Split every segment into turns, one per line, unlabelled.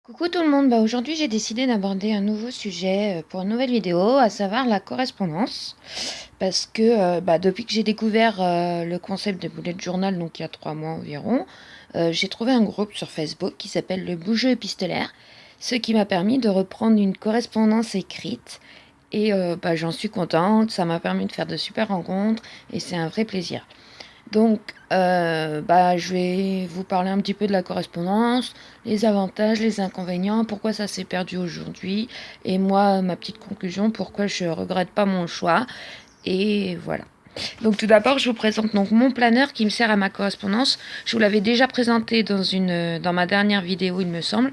Coucou tout le monde, aujourd'hui j'ai décidé d'aborder un nouveau sujet pour une nouvelle vidéo, à savoir la correspondance. Parce que depuis que j'ai découvert le concept de bullet journal, donc il y a 3 mois environ, j'ai trouvé un groupe sur Facebook qui s'appelle le Bougeux épistolaire, ce qui m'a permis de reprendre une correspondance écrite. Et j'en suis contente, ça m'a permis de faire de super rencontres et c'est un vrai plaisir. Donc, je vais vous parler un petit peu de la correspondance, les avantages, les inconvénients, pourquoi ça s'est perdu aujourd'hui, et moi, ma petite conclusion, pourquoi je regrette pas mon choix, et voilà. Donc tout d'abord, je vous présente donc mon planeur qui me sert à ma correspondance. Je vous l'avais déjà présenté dans ma dernière vidéo, il me semble.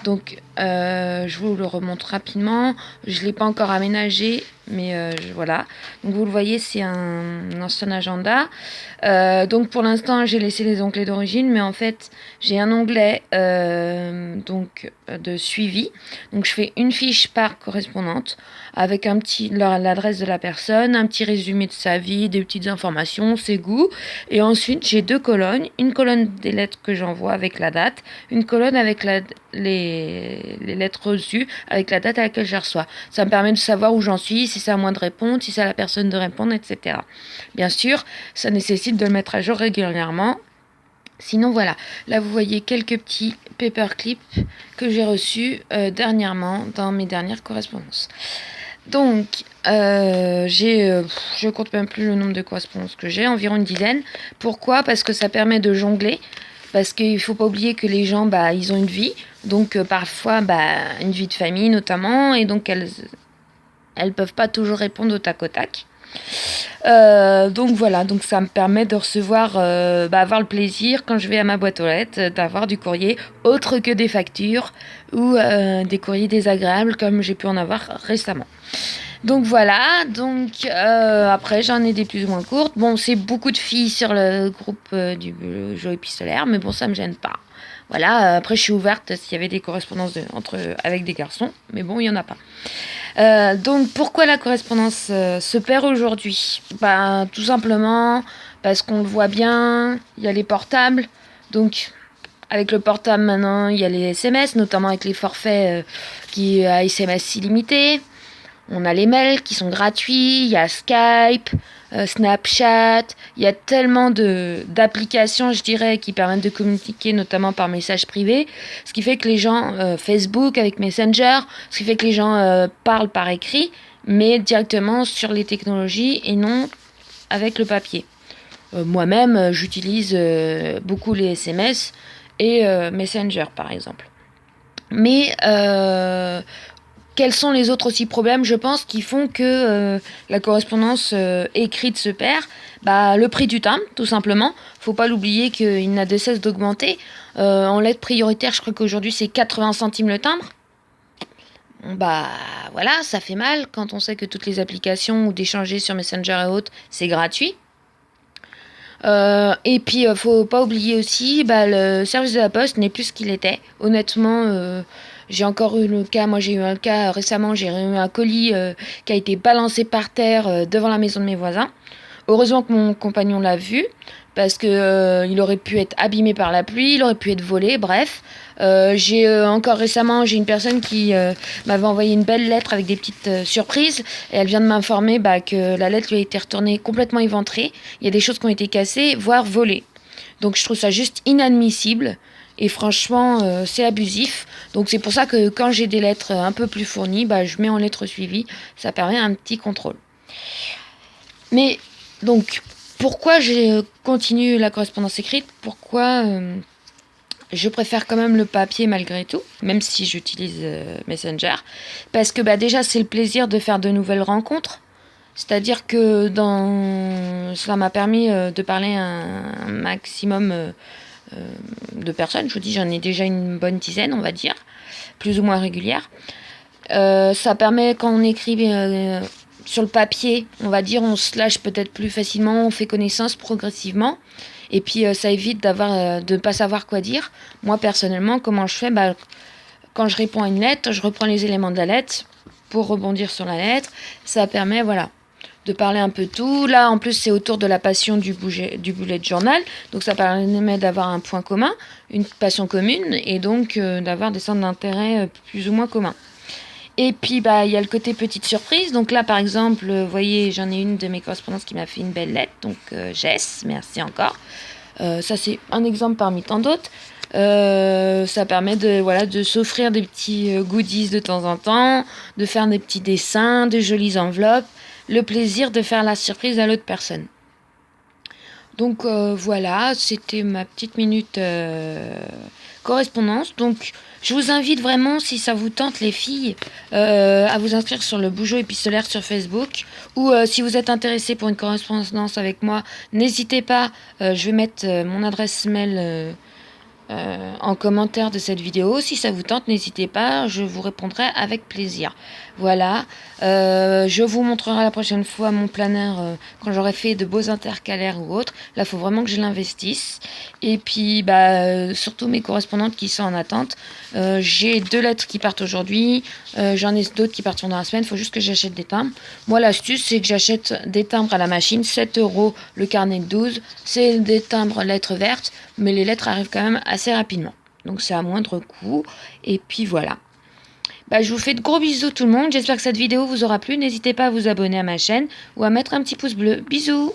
Donc je vous le remonte rapidement. Je ne l'ai pas encore aménagé, mais voilà. Donc vous le voyez, c'est un ancien agenda. Donc pour l'instant, j'ai laissé les onglets d'origine, mais en fait, j'ai un onglet de suivi. Donc je fais une fiche par correspondante avec l'adresse de la personne, un petit résumé de sa vie, des petites informations, ses goûts. Et ensuite, j'ai 2 colonnes. Une colonne des lettres que j'envoie avec la date, une colonne avec les lettres reçues avec la date à laquelle je les reçois. Ça me permet de savoir où j'en suis, si c'est à moi de répondre, si c'est à la personne de répondre, etc. Bien sûr, ça nécessite de le mettre à jour régulièrement. Sinon voilà, là vous voyez quelques petits paperclips que j'ai reçus dernièrement dans mes dernières correspondances. Donc, je compte même plus le nombre de correspondances que j'ai, environ une dizaine. Pourquoi ? Parce que ça permet de jongler. Parce qu'il ne faut pas oublier que les gens, ils ont une vie. Donc, parfois, une vie de famille notamment. Et donc, elles peuvent pas toujours répondre au tac au tac. Donc voilà, donc ça me permet de recevoir, avoir le plaisir quand je vais à ma boîte aux lettres d'avoir du courrier autre que des factures ou des courriers désagréables comme j'ai pu en avoir récemment. Donc voilà, après j'en ai des plus ou moins courtes. Bon, c'est beaucoup de filles sur le groupe du jeu épistolaire, mais bon, ça me gêne pas. Voilà, après je suis ouverte s'il y avait des correspondances avec des garçons, mais bon, il n'y en a pas. Donc pourquoi la correspondance se perd aujourd'hui ? Tout simplement parce qu'on le voit bien, il y a les portables. Donc avec le portable maintenant, il y a les SMS, notamment avec les forfaits qui à SMS illimité. On a les mails qui sont gratuits, il y a Skype, Snapchat, il y a tellement d'applications, je dirais, qui permettent de communiquer, notamment par message privé, ce qui fait que les gens, Facebook avec Messenger, ce qui fait que les gens parlent par écrit, mais directement sur les technologies et non avec le papier. Moi-même, j'utilise beaucoup les SMS et Messenger, par exemple. Mais quels sont les autres aussi problèmes, je pense, qui font que la correspondance écrite se perd ? Le prix du timbre, tout simplement. Faut pas l'oublier qu'il n'a de cesse d'augmenter. En lettres prioritaires, je crois qu'aujourd'hui c'est 80 centimes le timbre. Voilà, ça fait mal quand on sait que toutes les applications ou d'échanger sur Messenger et autres, c'est gratuit. Et puis, faut pas oublier aussi, le service de la poste n'est plus ce qu'il était. Honnêtement, j'ai encore eu le cas, moi j'ai eu un cas récemment, j'ai eu un colis qui a été balancé par terre devant la maison de mes voisins. Heureusement que mon compagnon l'a vu, parce que il aurait pu être abîmé par la pluie, il aurait pu être volé, bref. Encore récemment, j'ai une personne qui m'avait envoyé une belle lettre avec des petites surprises, et elle vient de m'informer que la lettre lui a été retournée complètement éventrée. Il y a des choses qui ont été cassées, voire volées. Donc je trouve ça juste inadmissible. Et franchement, c'est abusif. Donc c'est pour ça que quand j'ai des lettres un peu plus fournies, je mets en lettres suivies. Ça permet un petit contrôle. Mais donc, pourquoi je continue la correspondance écrite ? Pourquoi je préfère quand même le papier malgré tout, même si j'utilise Messenger ? Parce que déjà, c'est le plaisir de faire de nouvelles rencontres. C'est-à-dire que cela m'a permis de parler à un maximum de personnes. Je vous dis, j'en ai déjà une bonne dizaine, on va dire, plus ou moins régulière. Ça permet, quand on écrit sur le papier, on va dire, on se lâche peut-être plus facilement, on fait connaissance progressivement. Et puis, ça évite de ne pas savoir quoi dire. Moi, personnellement, comment je fais ? Quand je réponds à une lettre, je reprends les éléments de la lettre pour rebondir sur la lettre. Ça permet, voilà, de parler un peu de tout. Là, en plus, c'est autour de la passion du bullet journal. Donc, ça permet d'avoir un point commun, une passion commune, et donc d'avoir des centres d'intérêt plus ou moins communs. Et puis, bah, il y a le côté petite surprise. Donc là, par exemple, vous voyez, j'en ai une de mes correspondances qui m'a fait une belle lettre. Donc, Jess, merci encore. Ça, c'est un exemple parmi tant d'autres. Ça permet de s'offrir des petits goodies de temps en temps, de faire des petits dessins, de jolies enveloppes, le plaisir de faire la surprise à l'autre personne. Donc voilà, c'était ma petite minute correspondance. Donc je vous invite vraiment, si ça vous tente les filles, à vous inscrire sur le Bougeot épistolaire sur Facebook. Ou si vous êtes intéressé pour une correspondance avec moi, n'hésitez pas, je vais mettre mon adresse mail en commentaire de cette vidéo. Si ça vous tente, n'hésitez pas, je vous répondrai avec plaisir. Voilà, je vous montrerai la prochaine fois mon planner quand j'aurai fait de beaux intercalaires ou autres. Là, il faut vraiment que je l'investisse. Et puis, surtout mes correspondantes qui sont en attente. J'ai 2 lettres qui partent aujourd'hui. J'en ai d'autres qui partiront dans la semaine. Il faut juste que j'achète des timbres. Moi, l'astuce, c'est que j'achète des timbres à la machine. 7 € le carnet de 12. C'est des timbres lettres vertes, mais les lettres arrivent quand même assez rapidement. Donc, c'est à moindre coût. Et puis, voilà. Je vous fais de gros bisous tout le monde. J'espère que cette vidéo vous aura plu. N'hésitez pas à vous abonner à ma chaîne ou à mettre un petit pouce bleu. Bisous!